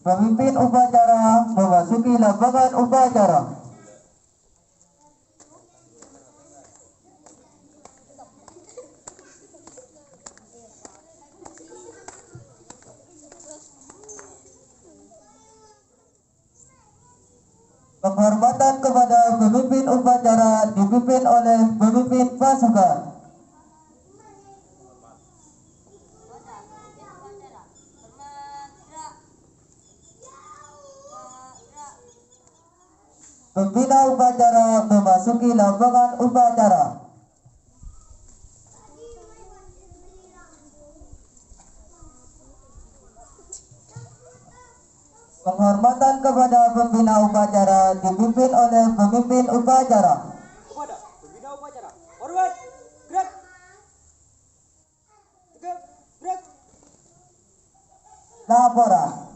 Pemimpin upacara memasuki lapangan upacara. Penghormatan kepada pemimpin upacara dipimpin oleh pemimpin pasukan. Pembina upacara memasuki lapangan upacara. Penghormatan kepada pembina upacara dipimpin oleh pemimpin upacara. Kepada pembina upacara, hormat, gerak, tegap, gerak. Laporan.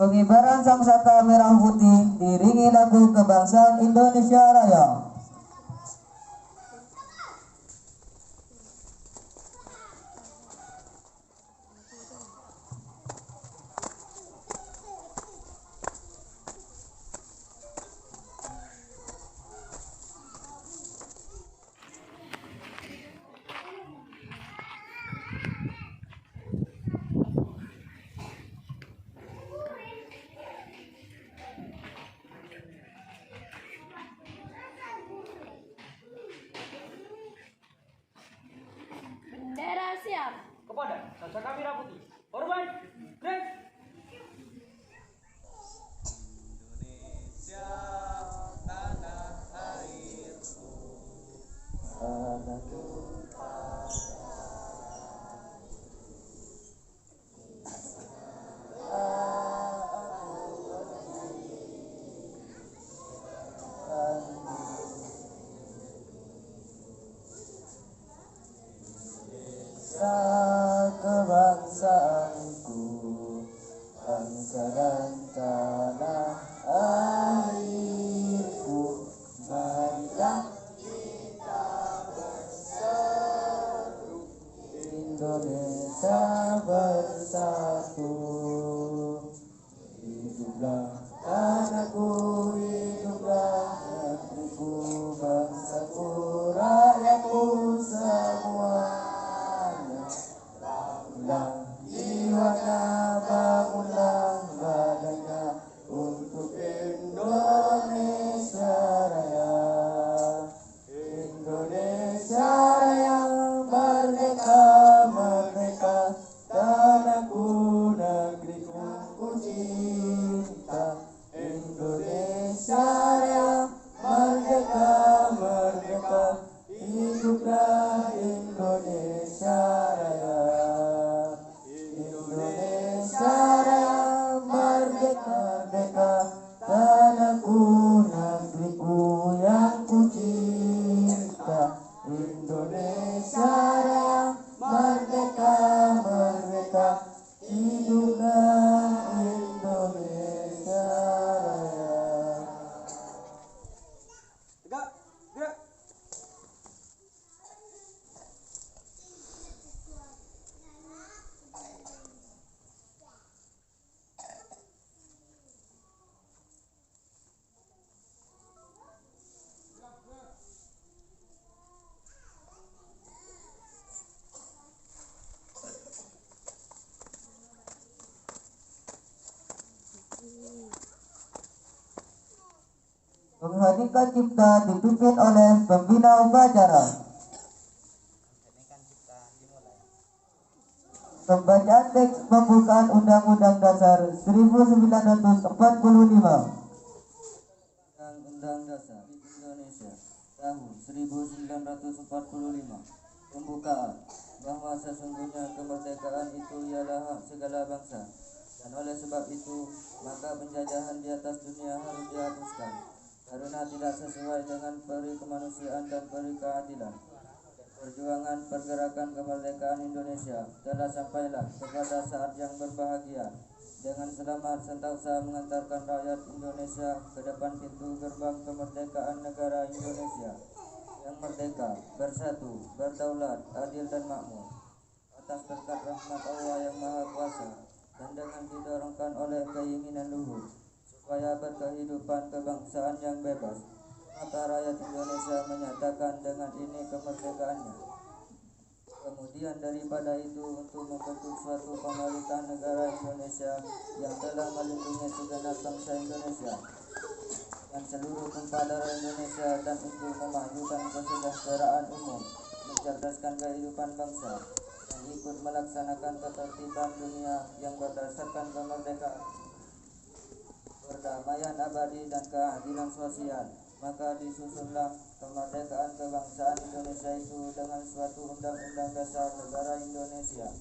Pengibaran sangsaka merah putih diiringi lagu kebangsaan Indonesia Raya. Bendera siap. Kepada sangsaka merah putih, hormat, gerak. Indonesia tanah airku, anakku kebangsaanku, bangsa dan tanah airku, marilah kita bersatu, Indonesia bersatu. Hiduplah tanahku, hiduplah negeriku, bangsaku, rakyatku semuanya. Bangunlah jiwanya, bangunlah badannya untuk Indonesia Raya. Indonesia Raya, merdeka, merdeka, tanahku, negeriku, ku cinta. Indonesia Raya, merdeka, merdeka, hiduplah Indonesia Raya. Indonesia Raya, merdeka, merdeka, tanahku, negeriku yang ku cinta. Indonesia Raya, merdeka, merdeka, hiduplah Indonesia Raya. Tegak, gerak. Menghadirkan cipta dipimpin oleh pembina upacara. Pembacaan teks pembukaan Undang-Undang Dasar 1945. Undang-Undang Dasar Indonesia tahun 1945. Pembukaan bahwa sesungguhnya kemerdekaan itu ialah hak segala bangsa, dan oleh sebab itu maka penjajahan di atas dunia harus dihapuskan karena tidak sesuai dengan peri kemanusiaan dan peri keadilan. perjuangan pergerakan kemerdekaan Indonesia telah sampailah kepada saat yang berbahagia. Dengan selamat sentosa mengantarkan rakyat Indonesia ke depan pintu gerbang kemerdekaan negara Indonesia yang merdeka, bersatu, berdaulat, adil dan makmur. Atas berkat rahmat Allah yang Maha Kuasa dan dengan didorongkan oleh keinginan luhur supaya berkehidupan kebangsaan yang bebas, maka rakyat Indonesia menyatakan dengan ini kemerdekaannya. Kemudian daripada itu untuk membentuk suatu pemerintahan negara Indonesia yang telah melindungi segenap bangsa Indonesia dan seluruh tumpah darah Indonesia dan untuk memajukan kesejahteraan umum, mencerdaskan kehidupan bangsa dan ikut melaksanakan ketertiban dunia yang berdasarkan kemerdekaan, perdamaian abadi dan keadilan sosial. Maka disusunlah kemerdekaan kebangsaan Indonesia itu dengan suatu undang-undang dasar negara Indonesia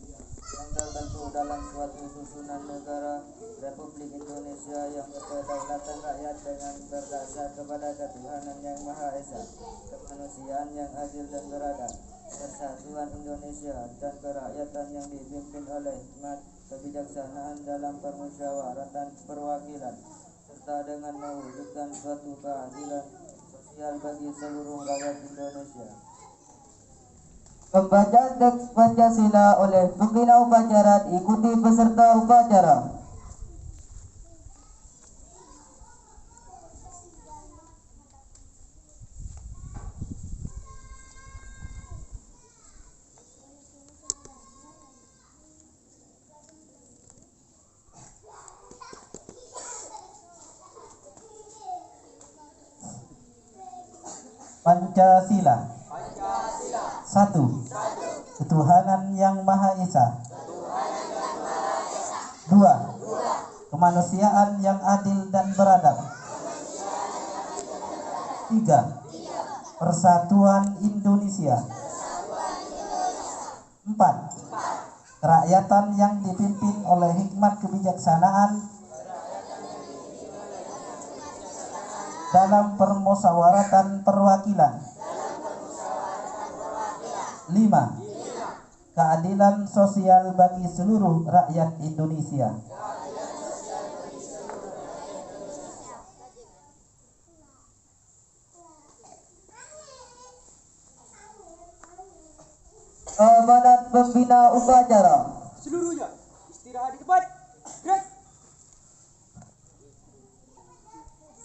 yang terbentuk dalam suatu susunan negara Republik Indonesia yang berkedaulatan rakyat dengan berdasar kepada ketuhanan yang Maha Esa, kemanusiaan yang adil dan beradab, persatuan Indonesia dan kerakyatan yang dipimpin oleh hikmat kebijaksanaan dalam permusyawaratan perwakilan, serta dengan mewujudkan suatu keadilan sosial bagi seluruh rakyat Indonesia. Pembacaan teks Pancasila oleh pembina upacara diikuti peserta upacara. Pancasila. Satu, ketuhanan yang Maha Esa. Dua, kemanusiaan yang adil dan beradab. Tiga, persatuan Indonesia. Empat, kerakyatan yang dipimpin oleh hikmat kebijaksanaan dalam permusyawaratan perwakilan. 5. Keadilan sosial bagi seluruh rakyat Indonesia. Amanat pembina upacara. Seluruhnya istirahat di tempat. Gerak.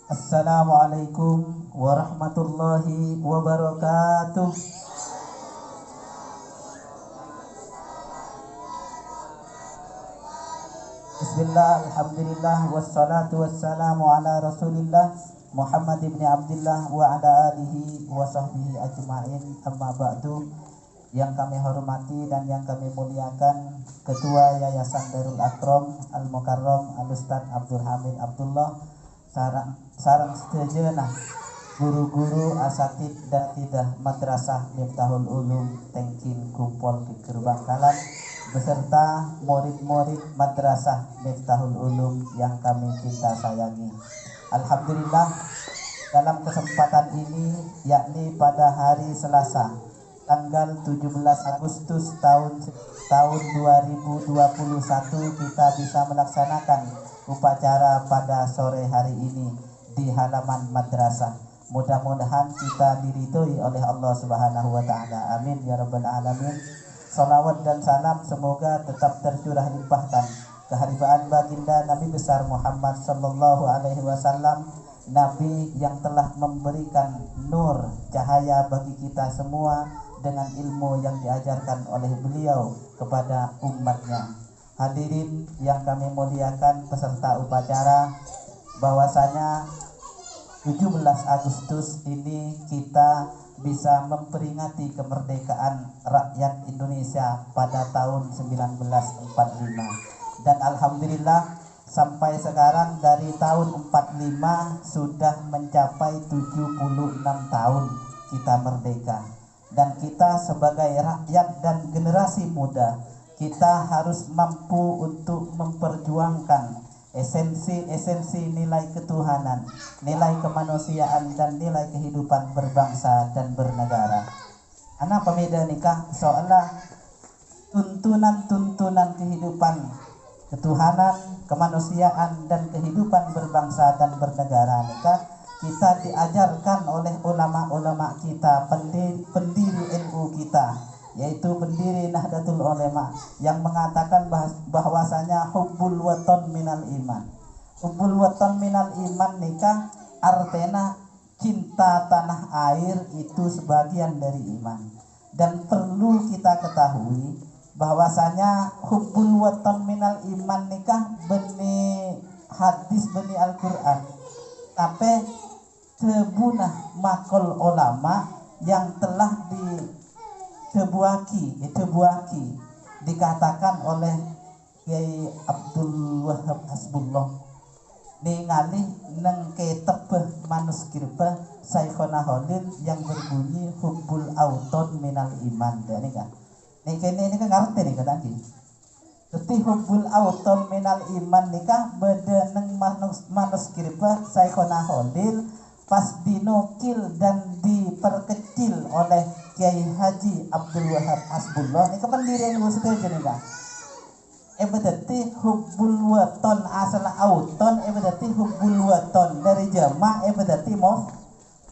Assalamualaikum warahmatullahi wabarakatuh. Bismillah, alhamdulillah, wassalatu wassalamu ala rasulillah Muhammad ibn Abdullah wa ala alihi wa sahbihi ajma'in, amma ba'du. Yang kami hormati dan yang kami muliakan Ketua Yayasan Darul Akram Al-Mukarram Al-Ustaz Abdul Hamid Abdullah, sarang sejenak guru-guru asatid dan tidak madrasah Miftahul Ulum Tengkin Kumpul Keker Bangkalan beserta murid-murid madrasah Miftahul Ulum yang kami cinta sayangi. Alhamdulillah, dalam kesempatan ini, yakni pada hari Selasa tanggal 17 Agustus tahun 2021, kita bisa melaksanakan upacara pada sore hari ini di halaman madrasah. Mudah-mudahan kita diridhoi oleh Allah Subhanahu wa taala. Amin ya rabbal alamin. Salawat dan salam semoga tetap tercurah limpahkan keharibaan baginda Nabi besar Muhammad sallallahu alaihi wasallam, Nabi yang telah memberikan nur cahaya bagi kita semua dengan ilmu yang diajarkan oleh beliau kepada umatnya. Hadirin yang kami muliakan peserta upacara, bahwasanya 17 Agustus ini kita bisa memperingati kemerdekaan rakyat Indonesia pada tahun 1945. Dan alhamdulillah sampai sekarang dari tahun 45 sudah mencapai 76 tahun kita merdeka. Dan kita sebagai rakyat dan generasi muda, kita harus mampu untuk memperjuangkan esensi-esensi nilai ketuhanan, nilai kemanusiaan dan nilai kehidupan berbangsa dan bernegara. Karena pemeda nikah seolah tuntunan-tuntunan kehidupan ketuhanan, kemanusiaan dan kehidupan berbangsa dan bernegara nikah kita diajarkan oleh ulama-ulama kita, pendiri NU kita, yaitu pendiri Nahdlatul Ulama yang mengatakan bahwasanya hubbul waton minal iman. Hubbul waton minal iman nikah artinya cinta tanah air itu sebagian dari iman. Dan perlu kita ketahui bahwasanya hubbul waton minal iman nikah beni hadis beni Al-Quran, tapi tebunah makol ulama yang telah ditebuaki dikatakan oleh Kiai Abdul Wahab Hasbullah ningali neng ketebeh manuskripah Syekhona Khalil yang berbunyi hubbul auton minal iman. Dan ini kan ngerti nih kata ki. Jadi hubbul auton minal iman nikah beda neng manuskripah Syekhona Khalil pas dinukil dan diperkecil oleh Kiai Haji Abdul Wahab Hasbullah. Ini pendiri yang setuju nih kak. Berarti hubbul waton asal auton berarti hubbul waton dari jamak berarti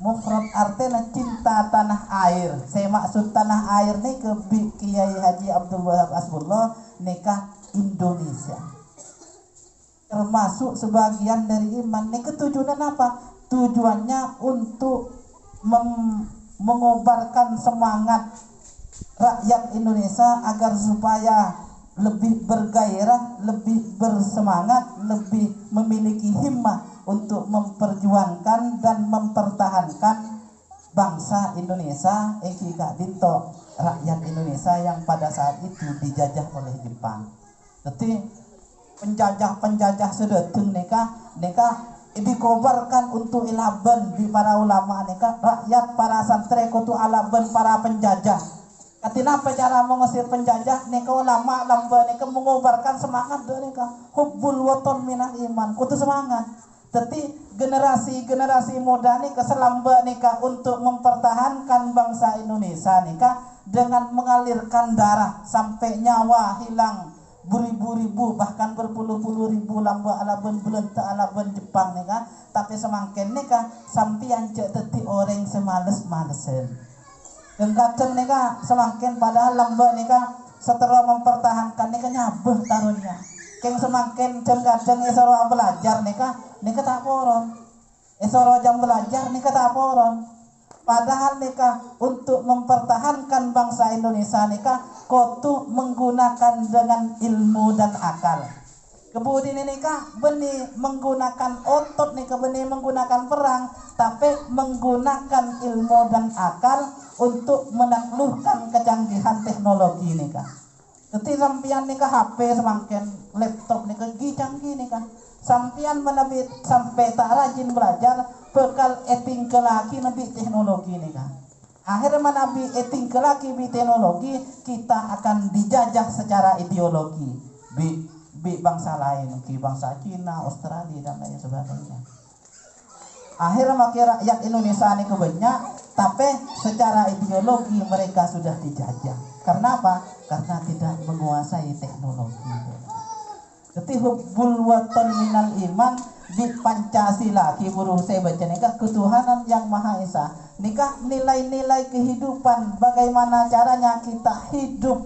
mufrad artinya cinta tanah air. Saya maksud tanah air nih ke Kiai Haji Abdul Wahab Hasbullah nikah Indonesia termasuk sebagian dari iman. Nih ketujuan apa? Tujuannya untuk mengobarkan semangat rakyat Indonesia agar supaya lebih bergairah, lebih bersemangat, lebih memiliki himmah untuk memperjuangkan dan mempertahankan bangsa Indonesia, Kak Dinto, rakyat Indonesia yang pada saat itu dijajah oleh Jepang. Jadi penjajah sedeteng neka dikobarkan untuk ilaban di para ulama neka rakyat para santri kutu alaban para penjajah. Katina apa cara mengusir penjajah neka ulama lamba neka mengobarkan semangat do neka hubbul waton minal iman kutu semangat. Jadi generasi muda neka selamba neka untuk mempertahankan bangsa Indonesia neka dengan mengalirkan darah sampai nyawa hilang beribu-ribu bahkan berpuluh-puluh ribu lamba alaban belenta alaban Jepang neka tapi semangken neka sampian cek teti orang semales-malesen. Dan kadang neka semangkin padahal lamba neka setelah mempertahankan neka nyabeh taruhnya. Keng semangkin kadang esoro belajar neka tak poron. Esoro jam belajar neka tak poron. Padahal neka untuk mempertahankan bangsa Indonesia neka kotu menggunakan dengan ilmu dan akal. Kemudian neka benih menggunakan otot neka benih menggunakan perang tapi menggunakan ilmu dan akal untuk menaklukkan kecanggihan teknologi nika. Jadi sampian nika HP semangkin laptop nika canggih nika. Sampian menabit sampai tak rajin belajar bekal eting kelaki nabi teknologi nika. Akhirnya menabi eting kelaki bi teknologi kita akan dijajah secara ideologi bi bangsa lain, bangsa Cina, Australia dan lain sebagainya. Akhirnya makin rakyat Indonesia ini banyak, tapi secara ideologi mereka sudah dijajah. Karena apa? Karena tidak menguasai teknologi. Jadi hubbul waton minal iman di Pancasila, buruh saya baca nikah ketuhanan yang Maha Esa. Nikah nilai-nilai kehidupan, bagaimana caranya kita hidup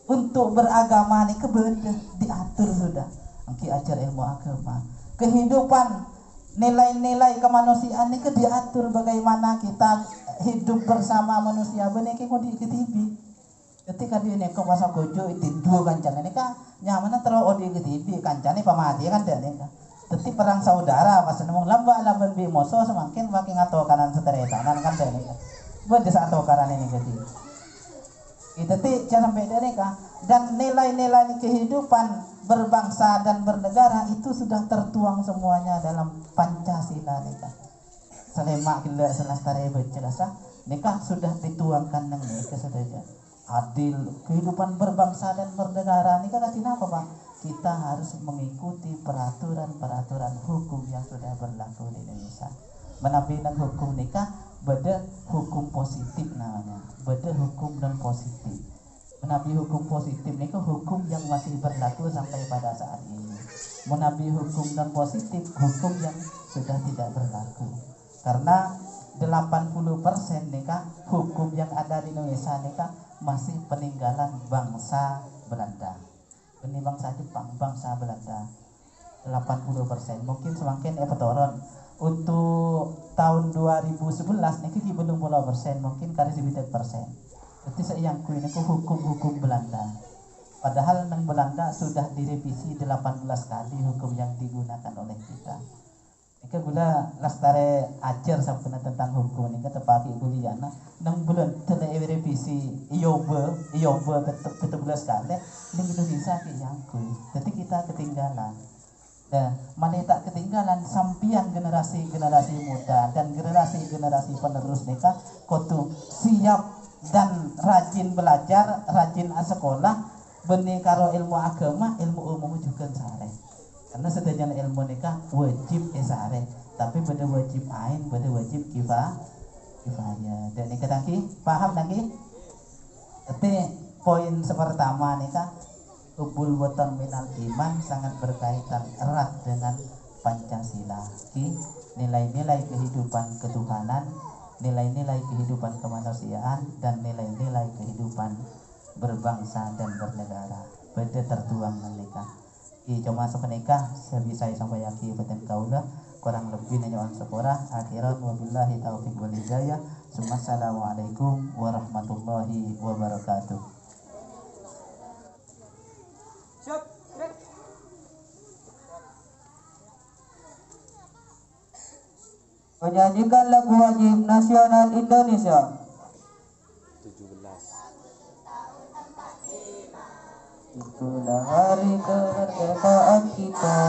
untuk beragama nih kebedah diatur sudah. Angki ajar ilmu agama. Kehidupan nilai-nilai kemanusiaan ini diatur bagaimana kita hidup bersama manusia benih kau di TV. Ketika dia nek masa gojo itu dua kancan ini kan nyaman terus odi ke TV kancane pamati kan dan ini. Jadi perang saudara pas nemu lamba laban bi moso semakin makin ngato kanan seteretanan kan dan ini. Buat desa atau kanan ini jadi. Itu jangan sampai dari dan nilai-nilai kehidupan berbangsa dan bernegara itu sudah tertuang semuanya dalam Pancasila nikah. Selama kita selestari bercerasa nikah sudah dituangkan dengan nikah saja. Adil kehidupan berbangsa dan bernegara nikah kasih apa Pak? Kita harus mengikuti peraturan-peraturan hukum yang sudah berlaku di Indonesia. Menabikan hukum nikah beda hukum positif namanya, beda hukum non positif. Menabi hukum positif itu hukum yang masih berlaku sampai pada saat ini. Menabi hukum non positif hukum yang sudah tidak berlaku. Karena 80% nikah hukum yang ada di Indonesia nikah masih peninggalan bangsa Belanda. Ini bangsa Jepang, bangsa Belanda. 80% mungkin semakin turun. Untuk tahun 2011 niki belum 10%, mungkin kali 9%. Berarti saya yang ini hukum-hukum Belanda. Padahal nang Belanda sudah direvisi 18 kali hukum yang digunakan oleh kita. Nika gula lastare ajar sampun tentang hukum nika tepaki kuliah nang bulan tele revisi iyobe 17 kali ning Indonesia ki yang jadi kita ketinggalan. Nah, mana tak ketinggalan sampian generasi muda dan generasi penerus nika kudu siap dan rajin belajar, rajin sekolah, benih karo ilmu agama, ilmu umum juga sare. Karena sedangkan ilmu nikah wajib sare, tapi beda wajib ain, beda wajib kifayah. Dan nikah lagi, paham lagi? Tapi poin pertama nikah ubul watan minal iman sangat berkaitan erat dengan Pancasila. Nilai-nilai kehidupan ketuhanan, nilai-nilai kehidupan kemanusiaan, dan nilai-nilai kehidupan berbangsa dan bernegara. Beda tertuang menikah. Cuma sepenikah sebisa sampai yaki beten kaula kurang lebih nanya sekolah akhirat wabillahi taufiq wal hidayah. Assalamualaikum warahmatullahi wabarakatuh. Siap. Gerak. Menyanyikan lagu wajib nasional Indonesia. 17. Itulah hari kemerdekaan kita.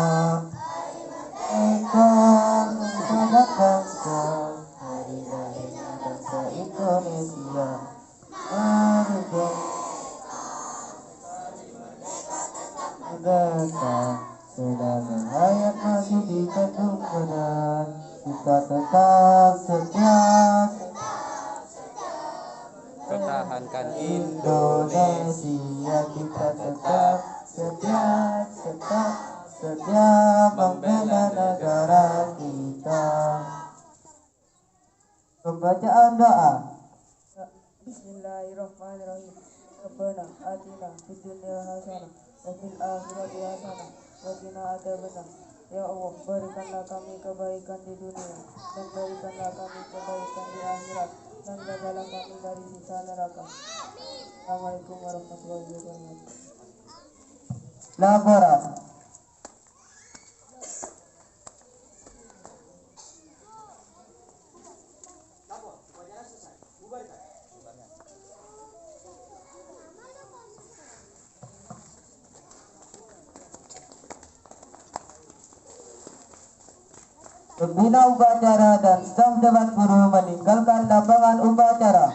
Engkau menjadi bangsa, hari lahirnya bangsa Indonesia. Merdeka, selama hayat masih dikandung badan, kita tetap setia Pertahankan Indonesia, kita tetap setia membela negara kita. Pembacaan doa. Bismillahirrahmanirrahim. Rabbana atina fid dunya hasanah wa fil akhirati hasanah wa qina adzabannar. Ya Allah, berikanlah kami kebaikan di dunia dan berikanlah kami kebaikan di akhirat, dan jagalah kami dari siksa neraka. Assalamualaikum warahmatullahi wabarakatuh. Laporan. Pembina upacara dan staf dewan guru meninggalkan lapangan upacara.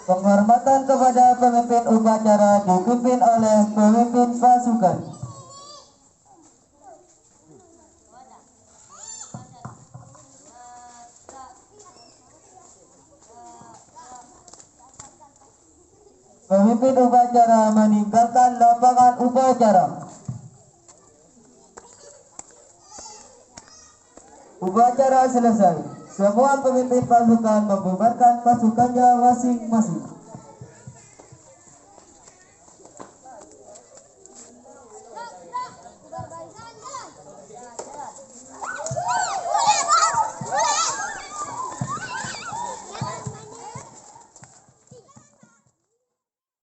Penghormatan kepada pemimpin upacara dipimpin oleh pemimpin pasukan. Pemimpin upacara meninggalkan lapangan upacara. Upacara selesai. Semua pemimpin pasukan membubarkan pasukannya masing-masing.